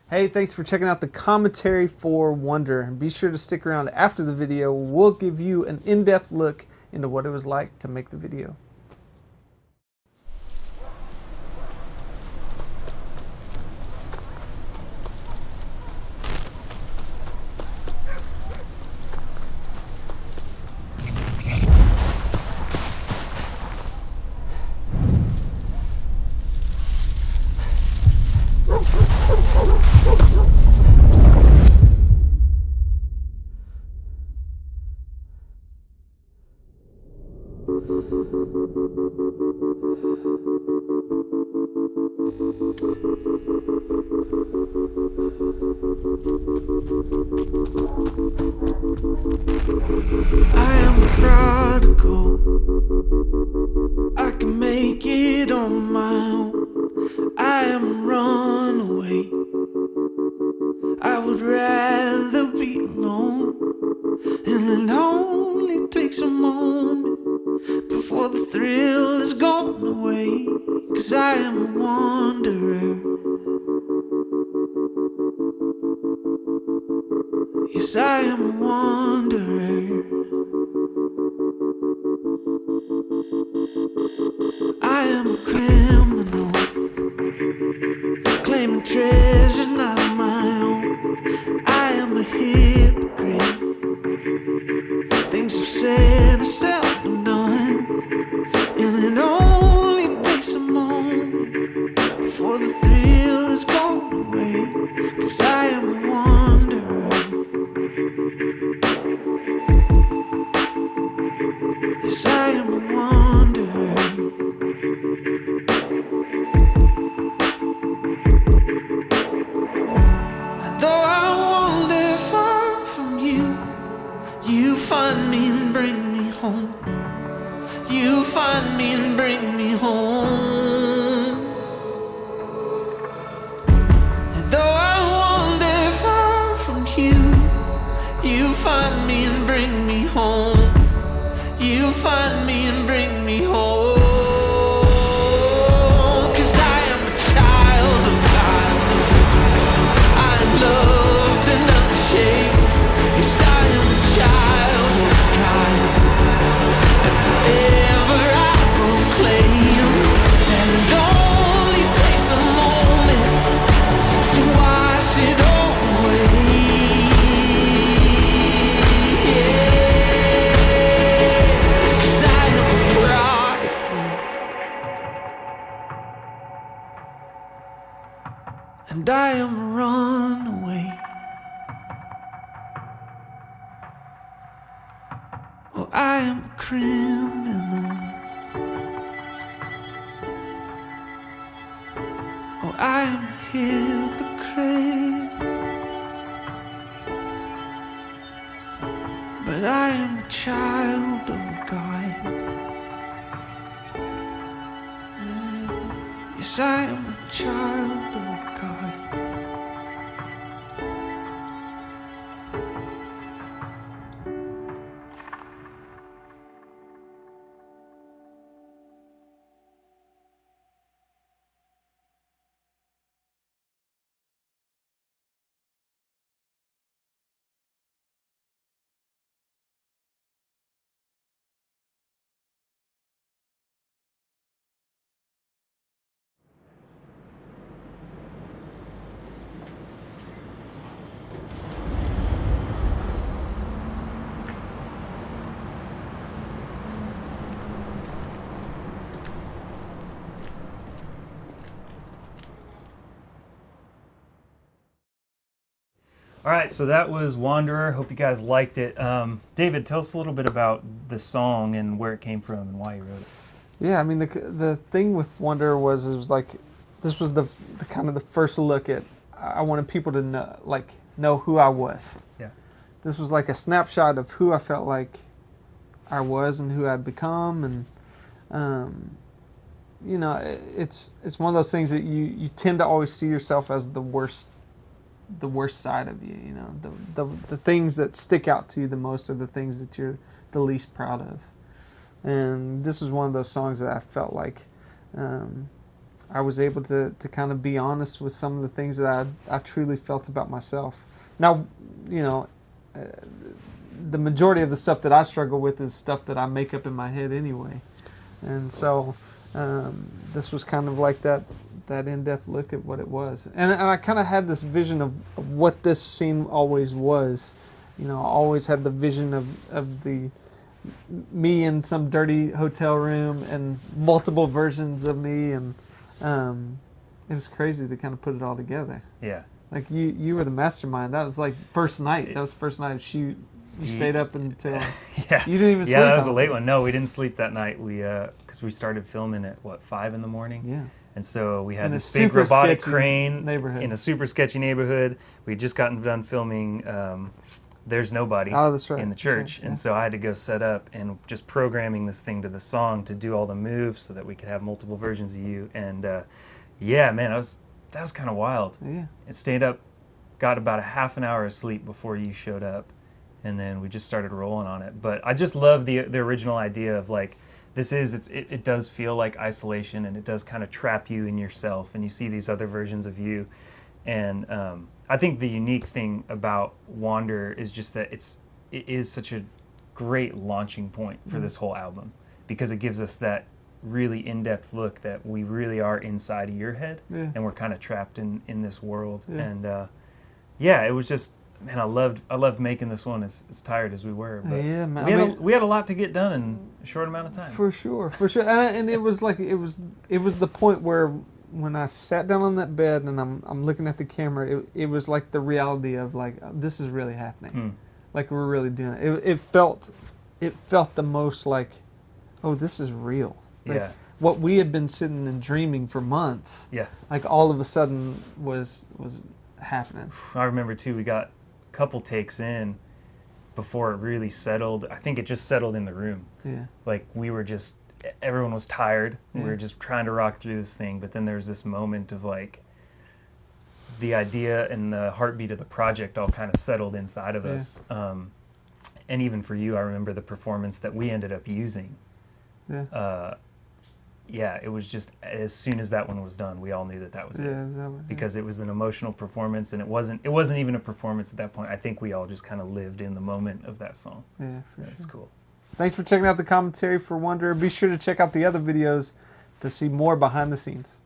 Hey, thanks for checking out the commentary for Wonder. And be sure to stick around after the video. We'll give you an in-depth look into what it was like to make the video. I am a prodigal. I can make it on my own. I am a runaway. I would rather be alone. And it only takes a moment before the thrill is gone away. 'Cause I am a wanderer. Yes, I am a wanderer. I am a criminal, claiming treasures not my own. I am a hypocrite. Things I've said are seldom done, and it only takes a moment before the thrill is gone away. 'Cause I am a wanderer. Yes, I am a wanderer. Though I wander far from you, you find me and bring me home. You find me and bring me home. Though I wander far from you, you find me and bring me home. You find me and bring me home. 'Cause I am a child of God. I am loved and unashamed. Yes, I am a child of God. And forever I proclaim that it only takes a moment to wash it all away. And I am a runaway. Oh, I am a criminal. Oh, I am a hypocrite. But I am a child of God. Yes, I am a child of God. All right, so that was Wanderer. Hope you guys liked it. David, tell us a little bit about the song and where it came from and why you wrote it. Yeah, I mean, the thing with Wonder was, it was like, this was the kind of the first look at, I wanted people to know who I was. Yeah. This was like a snapshot of who I felt like I was and who I'd become, and you know, it's one of those things that you tend to always see yourself as the worst side of you. You know, the things that stick out to you the most are the things that you're the least proud of. And this was one of those songs that I felt like I was able to kind of be honest with some of the things that I truly felt about myself. Now, you know, the majority of the stuff that I struggle with is stuff that I make up in my head anyway. And so this was kind of like that in-depth look at what it was. And I kind of had this vision of what this scene always was. You know, I always had the vision of the me in some dirty hotel room and multiple versions of me, and it was crazy to kind of put it all together. Yeah. Like you were the mastermind. That was like first night. That was first night of shoot. You stayed up until yeah. You didn't even sleep. Yeah, that was a late one. No, we didn't sleep that night. We because we started filming at 5 in the morning. Yeah. And so we had In this a big super robotic sketchy crane neighborhood. in a super sketchy neighborhood. We had just gotten done filming There's Nobody Oh, that's right. in the That's church. right, yeah. And so I had to go set up and just programming this thing to the song to do all the moves so that we could have multiple versions of you. And yeah, man, that was kind of wild. Yeah. It stayed up, got about a half an hour of sleep before you showed up. And then we just started rolling on it. But I just love the original idea of like, it does feel like isolation, and it does kind of trap you in yourself, and you see these other versions of you. And I think the unique thing about Wander is just that it is such a great launching point for this whole album, because it gives us that really in-depth look that we really are inside of your head, and we're kind of trapped in this world. Yeah. And yeah, it was just, man, I loved making this one as tired as we were. But Yeah, man. we had a lot to get done in a short amount of time. For sure. And it was like it was the point where when I sat down on that bed and I'm looking at the camera, it was like the reality of like, this is really happening. Like we're really doing it. It felt the most like, oh, this is real. Like, Yeah. what we had been sitting and dreaming for months, Yeah. like all of a sudden was happening. I remember too, we got a couple takes in before it really settled. I think it just settled in the room. Yeah. Like everyone was tired. Yeah. We were just trying to rock through this thing. But then there was this moment of like the idea and the heartbeat of the project all kind of settled inside of us. And even for you, I remember the performance that we ended up using. Yeah. Yeah, it was just as soon as that one was done, we all knew that was it. Yeah, it was that way. Because it was an emotional performance, and it wasn't even a performance at that point. I think we all just kind of lived in the moment of that song. Yeah, for That's sure. cool. Thanks for checking out the commentary for Wonder. Be sure to check out the other videos to see more behind the scenes.